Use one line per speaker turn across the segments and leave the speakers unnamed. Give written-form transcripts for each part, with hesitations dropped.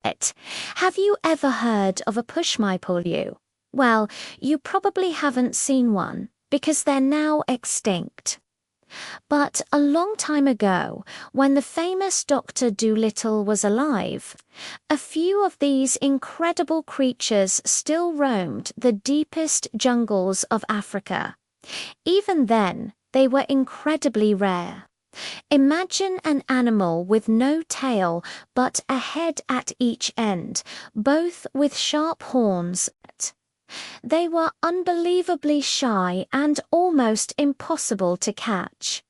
Have you ever heard of a pushmi-pullyu? Well, you probably haven't seen one, because they're now extinct. But a long time ago, when the famous Dr. Dolittle was alive, a few of these incredible creatures still roamed the deepest jungles of Africa. Even then, they were incredibly rare. Imagine an animal with no tail but a head at each end, both with sharp horns. They were unbelievably shy and almost impossible to catch.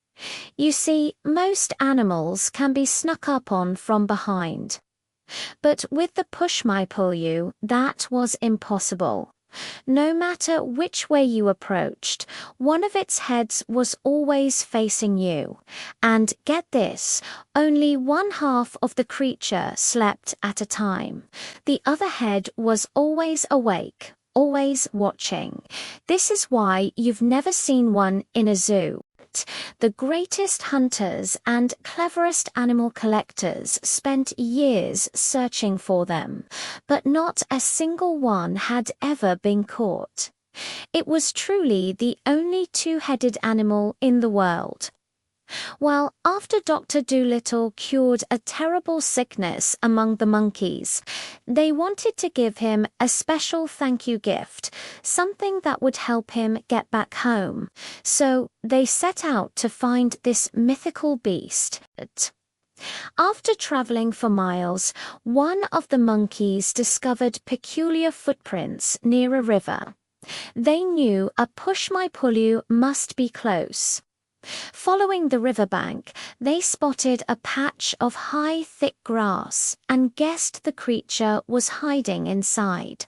You see, most animals can be snuck up on from behind. But with the pushmi-pullyu, that was impossible. No matter which way you approached, one of its heads was always facing you. And get this, only one half of the creature slept at a time. The other head was always awake, always watching. This is why you've never seen one in a zoo. The greatest hunters and cleverest animal collectors spent years searching for them, but not a single one had ever been caught. It was truly the only two-headed animal in the world. Well, after Dr. Dolittle cured a terrible sickness among the monkeys, they wanted to give him a special thank you gift, something that would help him get back home. So they set out to find this mythical beast. After traveling for miles, one of the monkeys discovered peculiar footprints near a river. They knew a pushmi-pullyu must be close. Following the riverbank, they spotted a patch of high, thick grass and guessed the creature was hiding inside.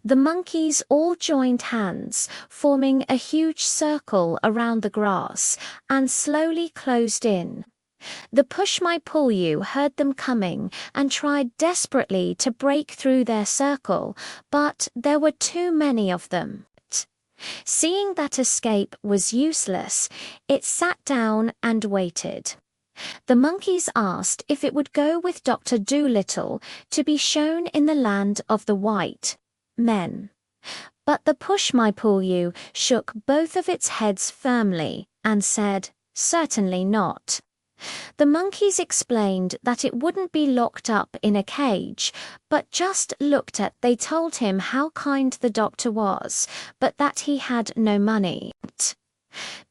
The monkeys all joined hands, forming a huge circle around the grass, and slowly closed in. The pushmi-pullyu heard them coming and tried desperately to break through their circle, but there were too many of them. Seeing that escape was useless, it sat down and waited. The monkeys asked if it would go with Dr. Dolittle to be shown in the land of the white men. But the pushmi-pullyu shook both of its heads firmly and said, "Certainly not." The monkeys explained that it wouldn't be locked up in a cage, but just they told him how kind the doctor was, but that he had no money.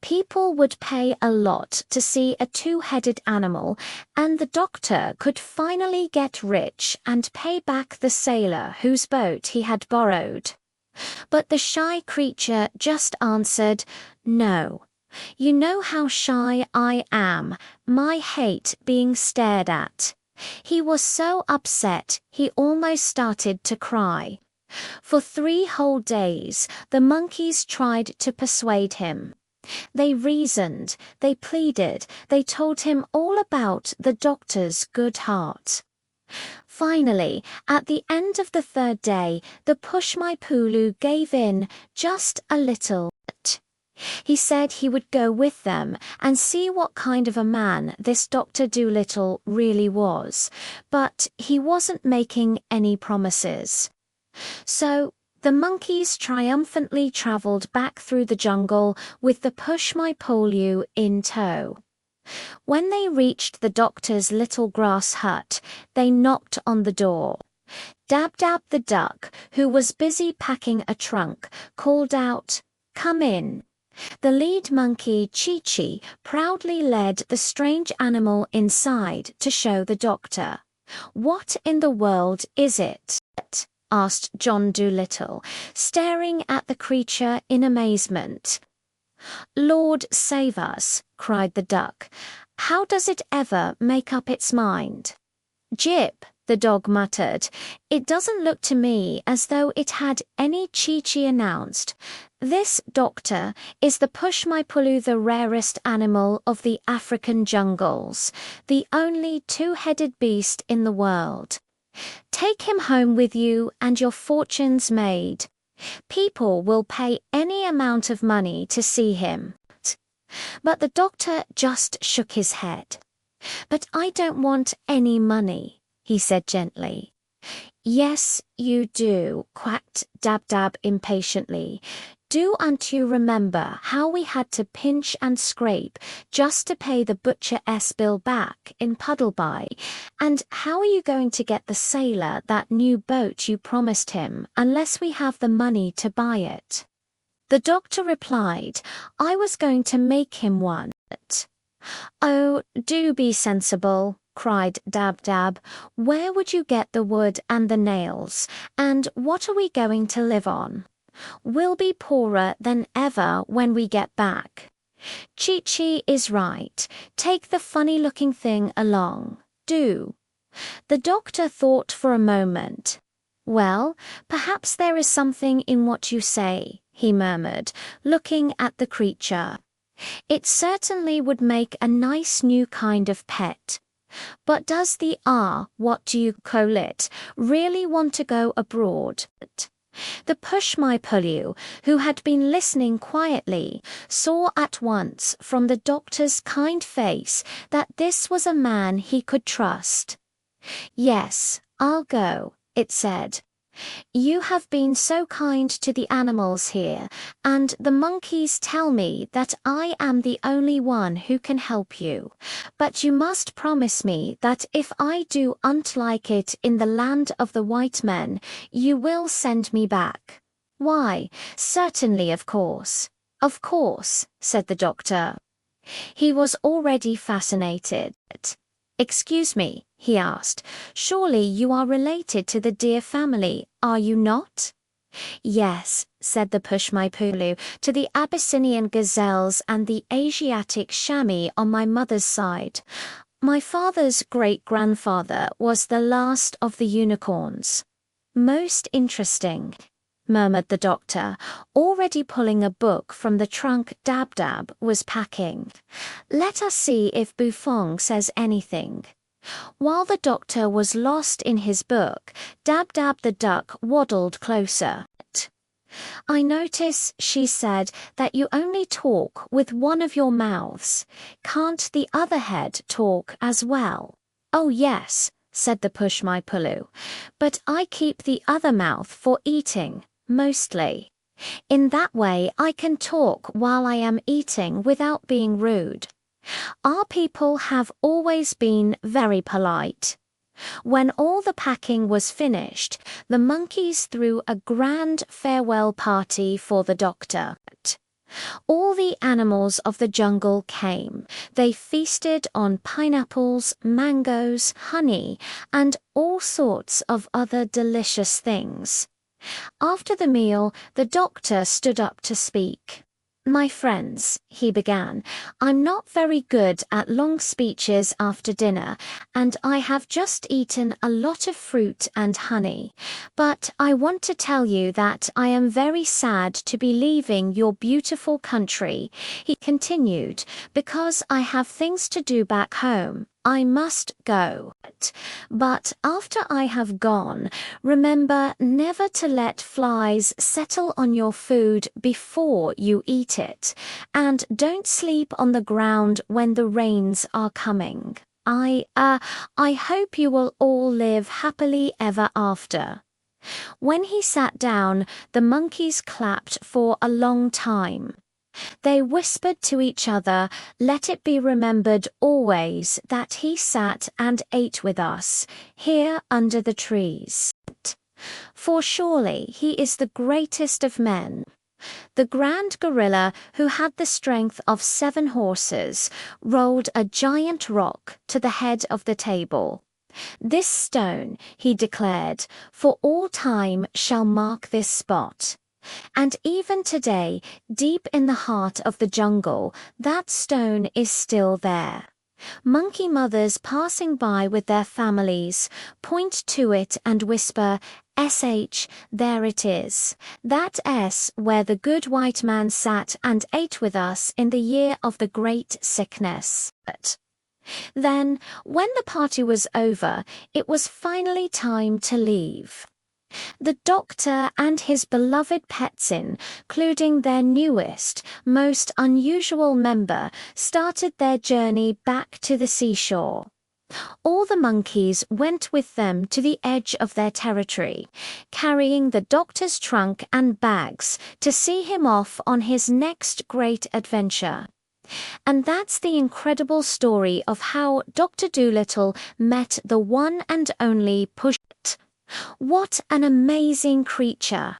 People would pay a lot to see a two-headed animal, and the doctor could finally get rich and pay back the sailor whose boat he had borrowed. But the shy creature just answered, "No. You know how shy I am, my hate being stared at." He was so upset he almost started to cry. For 3 whole days, the monkeys tried to persuade him. They reasoned, they pleaded, they told him all about the doctor's good heart. Finally, at the end of the 3rd day, the pushmi-pullyu gave in just a little. He said he would go with them and see what kind of a man this Dr. Dolittle really was, but he wasn't making any promises. So the monkeys triumphantly traveled back through the jungle with the pushmi-pullyu in tow. When they reached the doctor's little grass hut, they knocked on the door. Dab-Dab the duck, who was busy packing a trunk, called out, "Come in." The lead monkey, Chi-Chi, proudly led the strange animal inside to show the doctor. "What in the world is it?" asked John Dolittle, staring at the creature in amazement. "Lord save us," cried the duck. "How does it ever make up its mind?" "Jip," the dog muttered. "It doesn't look to me as though it had any." Chi-Chi announced, "This, doctor, is the pushmi-pullyu, the rarest animal of the African jungles, the only two-headed beast in the world. Take him home with you and your fortune's made. People will pay any amount of money to see him." But the doctor just shook his head. "But I don't want any money," he said gently. Yes, you do, quacked Dab-Dab impatiently. Don't you remember how we had to pinch and scrape just to pay the butcher bill back in Puddleby? And how are you going to get the sailor that new boat you promised him unless we have the money to buy it? The doctor replied, I was going to make him one. Oh, do be sensible, cried Dab-Dab. Where would you get the wood and the nails? And what are we going to live on? We'll be poorer than ever when we get back. Chi-Chi is right. Take the funny-looking thing along. Do. The doctor thought for a moment. Well, perhaps there is something in what you say, he murmured, looking at the creature. It certainly would make a nice new kind of pet. But does the what do you call it, really want to go abroad? The push-my-pull-you, who had been listening quietly, saw at once from the doctor's kind face that this was a man he could trust. Yes, I'll go, it said. You have been so kind to the animals here, and the monkeys tell me that I am the only one who can help you. But you must promise me that if I do like it in the land of the white men, you will send me back. Why, certainly, of course. Of course, said the doctor. He was already fascinated. Excuse me, he asked, surely you are related to the deer family, are you not? Yes, said the push-my-pull-you, to the Abyssinian gazelles and the Asiatic chamois on my mother's side. My father's great-grandfather was the last of the unicorns. Most interesting, murmured the doctor, already pulling a book from the trunk Dab-Dab was packing. Let us see if Buffon says anything. While the doctor was lost in his book, Dab-Dab the duck waddled closer. I notice, she said, that you only talk with one of your mouths. Can't the other head talk as well? Oh yes, said the push-my-pull-you, but I keep the other mouth for eating. Mostly. In that way I can talk while I am eating without being rude. Our people have always been very polite. When all the packing was finished, the monkeys threw a grand farewell party for the doctor. All the animals of the jungle came. They feasted on pineapples, mangoes, honey, and all sorts of other delicious things. After the meal, the doctor stood up to speak. My friends, he began, I'm not very good at long speeches after dinner, and I have just eaten a lot of fruit and honey. But I want to tell you that I am very sad to be leaving your beautiful country, he continued, because I have things to do back home. I must go. But after I have gone, remember never to let flies settle on your food before you eat it, and don't sleep on the ground when the rains are coming. I hope you will all live happily ever after. When he sat down, the monkeys clapped for a long time. They whispered to each other, let it be remembered always that he sat and ate with us, here under the trees. For surely he is the greatest of men. The grand gorilla, who had the strength of 7 horses, rolled a giant rock to the head of the table. This stone, he declared, for all time shall mark this spot. And even today, deep in the heart of the jungle, that stone is still there. Monkey mothers passing by with their families point to it and whisper, "SH, there it is. That S where the good white man sat and ate with us in the year of the great sickness." Then, when the party was over, it was finally time to leave. The doctor and his beloved Petsin, including their newest, most unusual member, started their journey back to the seashore. All the monkeys went with them to the edge of their territory, carrying the doctor's trunk and bags to see him off on his next great adventure. And that's the incredible story of how Dr. Dolittle met the one and only Puss. What an amazing creature!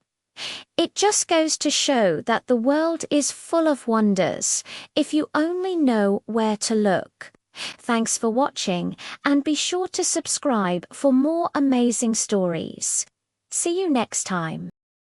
It just goes to show that the world is full of wonders if you only know where to look. Thanks for watching, and be sure to subscribe for more amazing stories. See you next time.